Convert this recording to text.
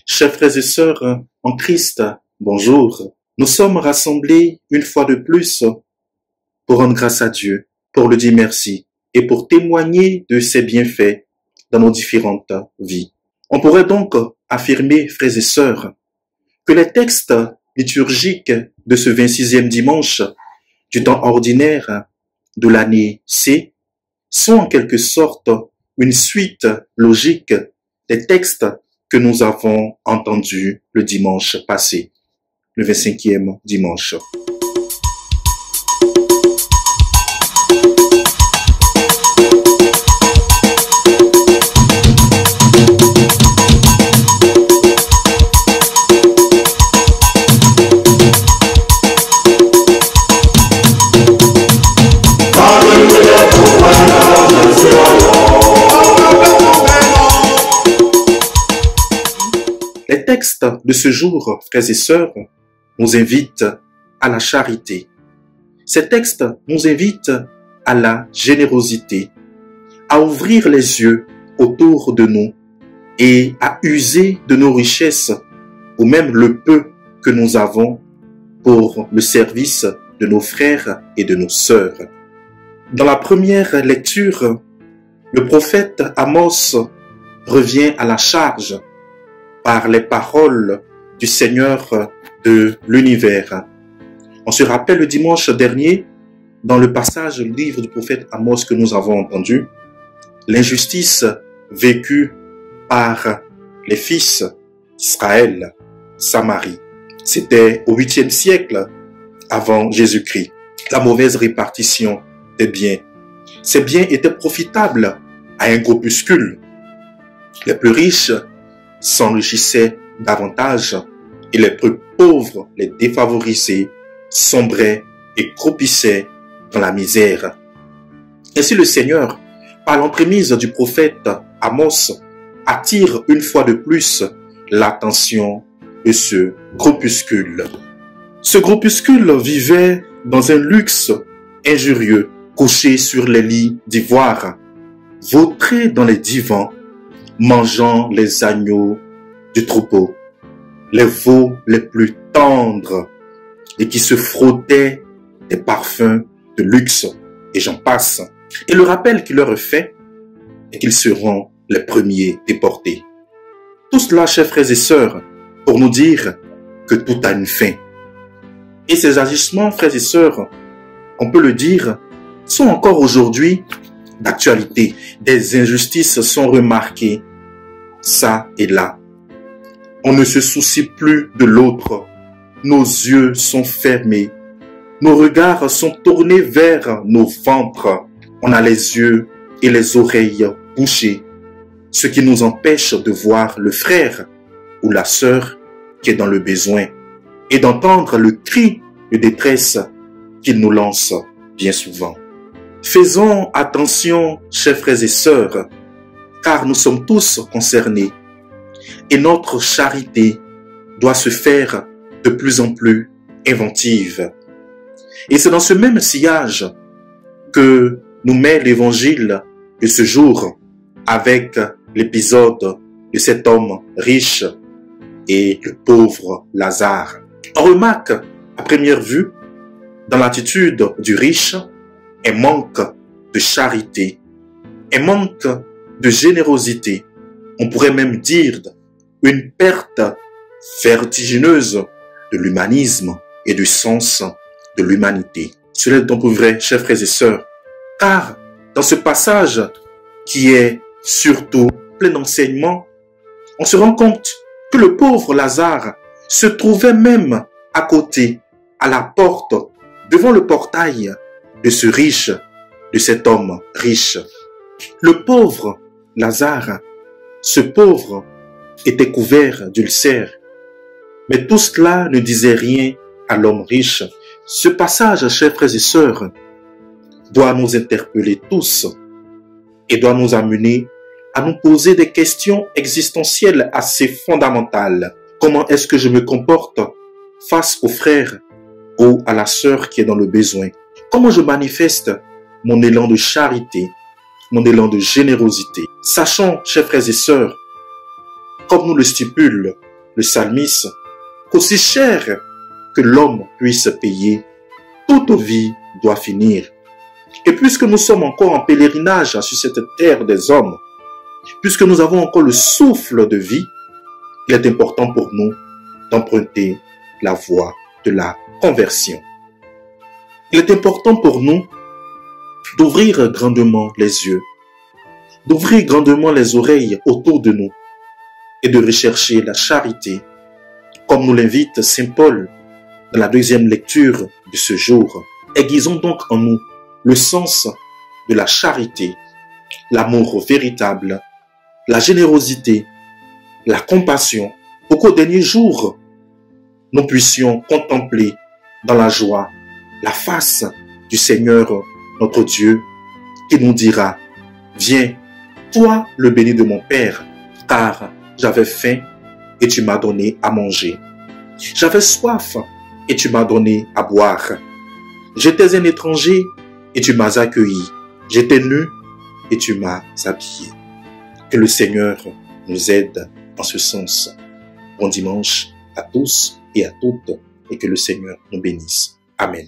Chers frères et sœurs en Christ, bonjour. Nous sommes rassemblés une fois de plus pour rendre grâce à Dieu, pour lui dire merci et pour témoigner de ses bienfaits dans nos différentes vies. On pourrait donc affirmer, frères et sœurs, que les textes liturgiques de ce 26e dimanche du temps ordinaire de l'année C sont en quelque sorte une suite logique des textes que nous avons entendus le dimanche passé, le 25e dimanche. Les textes de ce jour, frères et sœurs, nous invitent à la charité. Ces textes nous invitent à la générosité, à ouvrir les yeux autour de nous et à user de nos richesses ou même le peu que nous avons pour le service de nos frères et de nos sœurs. Dans la première lecture, le prophète Amos revient à la charge par les paroles du Seigneur de l'univers. On se rappelle le dimanche dernier, dans le passage du livre du prophète Amos que nous avons entendu, l'injustice vécue par les fils d'Israël, Samarie. C'était au 8e siècle avant Jésus-Christ. La mauvaise répartition des biens. Ces biens étaient profitables à un groupuscule. Les plus riches s'enrichissaient davantage et les plus pauvres, les défavorisés, sombraient et croupissaient dans la misère. Ainsi le Seigneur, par l'entremise du prophète Amos, attire une fois de plus l'attention de ce groupuscule. Ce groupuscule vivait dans un luxe injurieux, couché sur les lits d'ivoire, vautré dans les divans, mangeant les agneaux du troupeau, les veaux les plus tendres et qui se frottaient des parfums de luxe, et j'en passe. Et le rappel qu'il leur est fait est qu'ils seront les premiers déportés. Tout cela, chers frères et sœurs, pour nous dire que tout a une fin. Et ces agissements, frères et sœurs, on peut le dire, sont encore aujourd'hui d'actualité. Des injustices sont remarquées, ça et là. On ne se soucie plus de l'autre. Nos yeux sont fermés. Nos regards sont tournés vers nos ventres. On a les yeux et les oreilles bouchées, ce qui nous empêche de voir le frère ou la sœur qui est dans le besoin et d'entendre le cri de détresse qu'il nous lance bien souvent. Faisons attention, chers frères et sœurs, car nous sommes tous concernés et notre charité doit se faire de plus en plus inventive. Et c'est dans ce même sillage que nous met l'évangile de ce jour avec l'épisode de cet homme riche et le pauvre Lazare. On remarque à première vue dans l'attitude du riche un manque de charité, un manque de générosité. On pourrait même dire une perte vertigineuse de l'humanisme et du sens de l'humanité. Cela est donc vrai, chers frères et sœurs, car dans ce passage qui est surtout plein d'enseignements, on se rend compte que le pauvre Lazare se trouvait même à côté, à la porte, devant le portail de ce riche, de cet homme riche. Le pauvre Lazare, ce pauvre, était couvert d'ulcères. Mais tout cela ne disait rien à l'homme riche. Ce passage, chers frères et sœurs, doit nous interpeller tous et doit nous amener à nous poser des questions existentielles assez fondamentales. Comment est-ce que je me comporte face au frère ou à la sœur qui est dans le besoin? Comment je manifeste mon élan de charité, mon élan de générosité? Sachons, chers frères et sœurs, comme nous le stipule le psalmiste, qu'aussi cher que l'homme puisse payer, toute vie doit finir. Et puisque nous sommes encore en pèlerinage sur cette terre des hommes, puisque nous avons encore le souffle de vie, il est important pour nous d'emprunter la voie de la conversion. Il est important pour nous d'ouvrir grandement les yeux, d'ouvrir grandement les oreilles autour de nous et de rechercher la charité, comme nous l'invite Saint Paul dans la deuxième lecture de ce jour. Aiguisons donc en nous le sens de la charité, l'amour véritable, la générosité, la compassion, pour qu'au dernier jour, nous puissions contempler dans la joie la face du Seigneur notre Dieu qui nous dira: viens, toi le béni de mon Père, car j'avais faim et tu m'as donné à manger. J'avais soif et tu m'as donné à boire. J'étais un étranger et tu m'as accueilli. J'étais nu et tu m'as habillé. Que le Seigneur nous aide en ce sens. Bon dimanche à tous et à toutes et que le Seigneur nous bénisse. Amen.